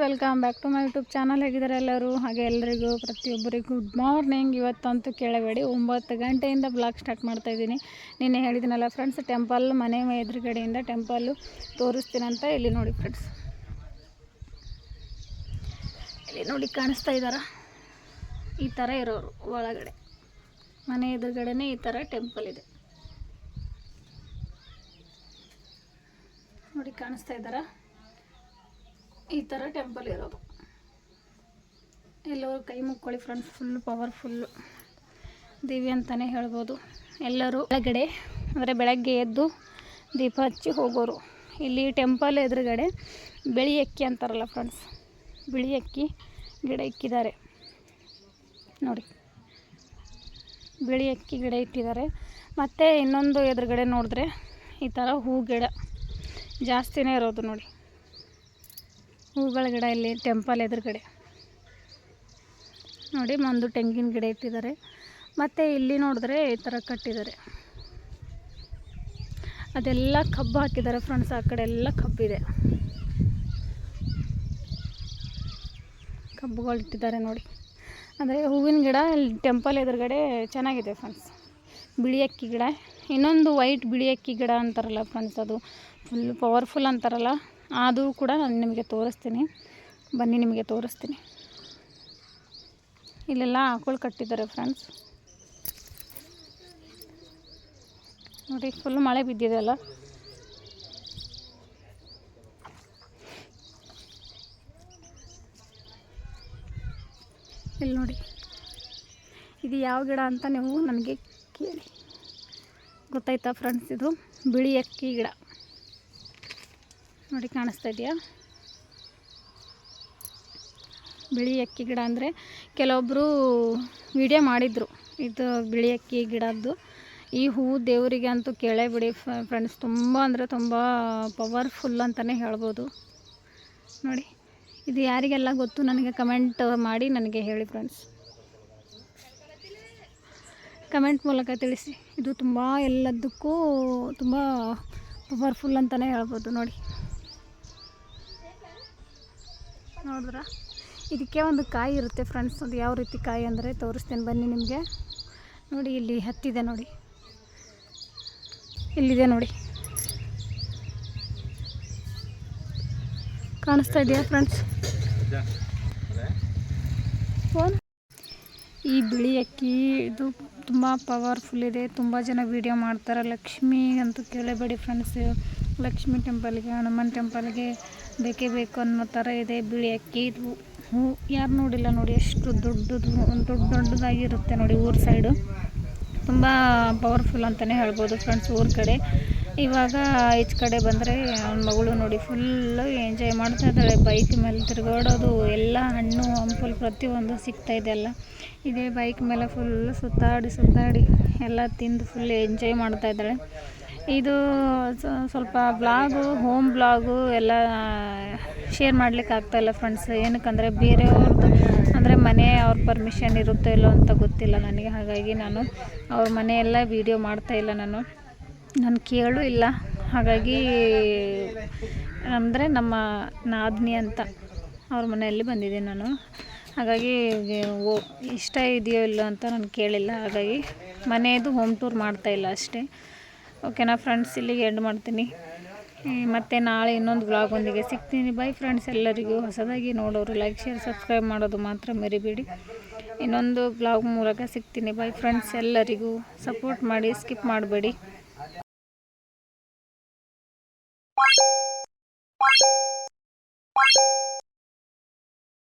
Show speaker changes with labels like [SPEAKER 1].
[SPEAKER 1] Welcome back to my YouTube channel. ಹೇಗಿದ್ದಾರೆ ಎಲ್ಲರೂ? ಹಾಗೆ ಎಲ್ಲರಿಗೂ ಪ್ರತಿಯೊಬ್ಬರಿಗೂ ಗುಡ್ ಮಾರ್ನಿಂಗ್. ಇವತ್ತಂತೂ ಕೇಳಬೇಡಿ, 9 ಗಂಟೆಯಿಂದ ಬ್ಲಾಗ್ ಸ್ಟಾರ್ಟ್ ಮಾಡ್ತಾಯಿದ್ದೀನಿ. ನಿನ್ನೆ ಹೇಳಿದ್ದೀನಲ್ಲ ಫ್ರೆಂಡ್ಸ್, ಟೆಂಪಲ್ ಮನೆ ಎದುರುಗಡೆಯಿಂದ ಟೆಂಪಲ್ಲು ತೋರಿಸ್ತೀನಂತ. ಇಲ್ಲಿ ನೋಡಿ ಫ್ರೆಂಡ್ಸ್, ಇಲ್ಲಿ ನೋಡಿ ಕಾಣಿಸ್ತಾ ಇದ್ದಾರ? ಈ ಥರ ಇರೋರು ಒಳಗಡೆ ಮನೆ ಎದುರುಗಡೆನೇ ಈ ಥರ ಟೆಂಪಲ್ ಇದೆ ನೋಡಿ, ಕಾಣಿಸ್ತಾ ಇದ್ದಾರಾ? ಈ ಥರ ಟೆಂಪಲ್ ಇರೋದು. ಎಲ್ಲರೂ ಕೈ ಮುಕ್ಕೊಳ್ಳಿ ಫ್ರೆಂಡ್ಸ್, ಫುಲ್ ಪವರ್ಫುಲ್ಲು ದೇವಿ ಅಂತಲೇ ಹೇಳ್ಬೋದು. ಎಲ್ಲರೂ ಒಳಗಡೆ ಅಂದರೆ ಬೆಳಗ್ಗೆ ಎದ್ದು ದೀಪ ಹಚ್ಚಿ ಹೋಗೋರು. ಇಲ್ಲಿ ಟೆಂಪಲ್ ಎದುರುಗಡೆ ಬಿಳಿ ಅಕ್ಕಿ ಅಂತಾರಲ್ಲ ಫ್ರೆಂಡ್ಸ್, ಬಿಳಿ ಅಕ್ಕಿ ಗಿಡ ಇಕ್ಕಿದ್ದಾರೆ ನೋಡಿ, ಬಿಳಿ ಅಕ್ಕಿ ಗಿಡ ಇಟ್ಟಿದ್ದಾರೆ. ಮತ್ತು ಇನ್ನೊಂದು ಎದುರುಗಡೆ ನೋಡಿದ್ರೆ ಈ ಥರ ಹೂ ಗಿಡ ಜಾಸ್ತಿನೇ ಇರೋದು ನೋಡಿ, ಹೂಗಳ ಗಿಡ ಇಲ್ಲಿ ಟೆಂಪಲ್ ಎದುರುಗಡೆ ನೋಡಿ. ಒಂದು ತೆಂಗಿನ ಗಿಡ ಇಟ್ಟಿದ್ದಾರೆ. ಮತ್ತು ಇಲ್ಲಿ ನೋಡಿದ್ರೆ ಈ ಥರ ಕಟ್ಟಿದ್ದಾರೆ, ಅದೆಲ್ಲ ಕಬ್ಬು ಹಾಕಿದ್ದಾರೆ ಫ್ರೆಂಡ್ಸ್. ಆ ಕಡೆ ಎಲ್ಲ ಕಬ್ಬಿದೆ, ಕಬ್ಬುಗಳು ಇಟ್ಟಿದ್ದಾರೆ ನೋಡಿ. ಅಂದರೆ ಹೂವಿನ ಗಿಡ ಇಲ್ಲಿ ಟೆಂಪಲ್ ಎದುರುಗಡೆ ಚೆನ್ನಾಗಿದೆ ಫ್ರೆಂಡ್ಸ್. ಬಿಳಿ ಅಕ್ಕಿ ಗಿಡ, ಇನ್ನೊಂದು ವೈಟ್ ಬಿಳಿ ಅಕ್ಕಿ ಗಿಡ ಅಂತಾರಲ್ಲ ಫ್ರೆಂಡ್ಸ್, ಅದು ಫುಲ್ ಪವರ್ಫುಲ್ ಅಂತಾರಲ್ಲ, ಅದು ಕೂಡ ನಾನು ನಿಮಗೆ ತೋರಿಸ್ತೀನಿ. ಬನ್ನಿ, ನಿಮಗೆ ತೋರಿಸ್ತೀನಿ. ಇಲ್ಲೆಲ್ಲ ಆಕಳು ಕಟ್ಟಿದ್ದಾರೆ ಫ್ರೆಂಡ್ಸ್ ನೋಡಿ. ಫುಲ್ ಮಳೆ ಬಿದ್ದಿದೆ ಅಲ್ಲ, ಇಲ್ಲಿ ನೋಡಿ. ಇದು ಯಾವ ಗಿಡ ಅಂತ ನೀವು ನನಗೆ ಕೇಳಿ, ಗೊತ್ತಾಯ್ತಾ ಫ್ರೆಂಡ್ಸ್? ಇದು ಬಿಳಿ ಅಕ್ಕಿ ಗಿಡ ನೋಡಿ, ಕಾಣಿಸ್ತಾ ಇದೆಯಾ? ಬಿಳಿ ಅಕ್ಕಿ ಗಿಡ ಅಂದರೆ ಕೆಲವೊಬ್ಬರು ವಿಡಿಯೋ ಮಾಡಿದರು ಇದು ಬಿಳಿ ಅಕ್ಕಿ ಗಿಡದ್ದು. ಈ ಹೂವು ದೇವರಿಗೆ ಅಂತೂ ಕೇಳೇ ಬಿಡಿ ಫ್ರೆಂಡ್ಸ್, ತುಂಬ ಅಂದರೆ ತುಂಬ ಪವರ್ಫುಲ್ ಅಂತಲೇ ಹೇಳ್ಬೋದು ನೋಡಿ. ಇದು ಯಾರಿಗೆಲ್ಲ ಗೊತ್ತು ನನಗೆ ಕಮೆಂಟ್ ಮಾಡಿ ನನಗೆ ಹೇಳಿ ಫ್ರೆಂಡ್ಸ್, ಕಮೆಂಟ್ ಮೂಲಕ ತಿಳಿಸಿ. ಇದು ತುಂಬ ಎಲ್ಲದಕ್ಕೂ ತುಂಬ ಪವರ್ಫುಲ್ ಅಂತಲೇ ಹೇಳ್ಬೋದು ನೋಡಿ. ನೋಡಿದ್ರ? ಇದಕ್ಕೆ ಒಂದು ಕಾಯಿ ಇರುತ್ತೆ ಫ್ರೆಂಡ್ಸ್. ಅದು ಯಾವ ರೀತಿ ಕಾಯಿ ಅಂದರೆ ತೋರಿಸ್ತೇನೆ ಬನ್ನಿ ನಿಮಗೆ. ನೋಡಿ, ಇಲ್ಲಿ ಹತ್ತಿದೆ ನೋಡಿ, ಇಲ್ಲಿದೆ ನೋಡಿ, ಕಾಣಿಸ್ತಾ ಇದೆಯಾ ಫ್ರೆಂಡ್ಸ್? ಫೋನ್ ಈ ಬಿಳಿ ಅಕ್ಕಿ ಇದು ತುಂಬ ಪವರ್ಫುಲ್ ಇದೆ. ತುಂಬ ಜನ ವೀಡಿಯೋ ಮಾಡ್ತಾರೆ. ಲಕ್ಷ್ಮಿ ಅಂತೂ ಕೇಳಬೇಡಿ ಫ್ರೆಂಡ್ಸ್, ಲಕ್ಷ್ಮಿ ಟೆಂಪಲ್ಗೆ, ಹನುಮಾನ್ ಟೆಂಪಲ್ಗೆ ಬೇಕೇ ಬೇಕು ಅನ್ನೋ ಥರ ಇದೆ ಬಿಳಿ ಅಕ್ಕಿ. ಇದು ಹೂ ಯಾರು ನೋಡಿಲ್ಲ ನೋಡಿ, ಎಷ್ಟು ದೊಡ್ಡದಾಗಿರುತ್ತೆ ನೋಡಿ. ಊರ ಸೈಡು ತುಂಬ ಪವರ್ಫುಲ್ ಅಂತಲೇ ಹೇಳ್ಬೋದು ಫ್ರೆಂಡ್ಸ್. ಊರ ಕಡೆ ಇವಾಗ ಈಚೆ ಕಡೆ ಬಂದರೆ ಅವ್ನ ಮಗಳು ನೋಡಿ ಫುಲ್ಲು ಎಂಜಾಯ್ ಮಾಡ್ತಾ ಇದ್ದಾಳೆ. ಬೈಕ್ ಮೇಲೆ ತಿರುಗಾಡೋದು, ಎಲ್ಲ ಹಣ್ಣು ಹಂಪಲು ಪ್ರತಿಯೊಂದು ಸಿಗ್ತಾಯಿದೆ ಎಲ್ಲ. ಇದೇ ಬೈಕ್ ಮೇಲೆ ಫುಲ್ ಸುತ್ತಾಡಿ ಎಲ್ಲ ತಿಂದು ಫುಲ್ ಎಂಜಾಯ್ ಮಾಡ್ತಾ ಇದ್ದಾಳೆ. ಇದು ಸ್ವಲ್ಪ ಬ್ಲಾಗು, ಹೋಮ್ ಬ್ಲಾಗು ಎಲ್ಲ ಶೇರ್ ಮಾಡ್ಲಿಕ್ಕೆ ಆಗ್ತಾಯಿಲ್ಲ ಫ್ರೆಂಡ್ಸ್. ಏನಕ್ಕಂದರೆ ಬೇರೆಯವ್ರದ್ದು ಅಂದರೆ ಮನೆ ಅವ್ರ ಪರ್ಮಿಷನ್ ಇರುತ್ತೋ ಇಲ್ಲೋ ಅಂತ ಗೊತ್ತಿಲ್ಲ ನನಗೆ. ಹಾಗಾಗಿ ನಾನು ಅವ್ರ ಮನೆಯೆಲ್ಲ ವೀಡಿಯೋ ಮಾಡ್ತಾಯಿಲ್ಲ, ನಾನು ಕೇಳು ಇಲ್ಲ. ಹಾಗಾಗಿ ಅಂದರೆ ನಮ್ಮ ನಾದಿನಿ ಅಂತ ಅವ್ರ ಮನೆಯಲ್ಲಿ ಬಂದಿದ್ದೀನಿ ನಾನು. ಹಾಗಾಗಿ ಇಷ್ಟ ಇದೆಯೋ ಇಲ್ಲೋ ಅಂತ ನಾನು ಕೇಳಿಲ್ಲ. ಹಾಗಾಗಿ ಮನೆಯದು ಹೋಮ್ ಟೂರ್ ಮಾಡ್ತಾಯಿಲ್ಲ ಅಷ್ಟೇ. ಓಕೆನಾ ಫ್ರೆಂಡ್ಸ್? ಇಲ್ಲಿಗೆ ಎಂಡ್ ಮಾಡ್ತೀನಿ. ಮತ್ತು ನಾಳೆ ಇನ್ನೊಂದು ಬ್ಲಾಗೊಂದಿಗೆ ಸಿಗ್ತೀನಿ. By friends. ಎಲ್ಲರಿಗೂ ಹೊಸದಾಗಿ ನೋಡೋರು ಲೈಕ್, ಶೇರ್, ಸಬ್ಸ್ಕ್ರೈಬ್ ಮಾಡೋದು ಮಾತ್ರ ಮರಿಬೇಡಿ. ಇನ್ನೊಂದು ಬ್ಲಾಗ್ ಮೂಲಕ ಸಿಗ್ತೀನಿ. By friends. ಎಲ್ಲರಿಗೂ ಸಪೋರ್ಟ್ ಮಾಡಿ, ಸ್ಕಿಪ್ ಮಾಡಬೇಡಿ.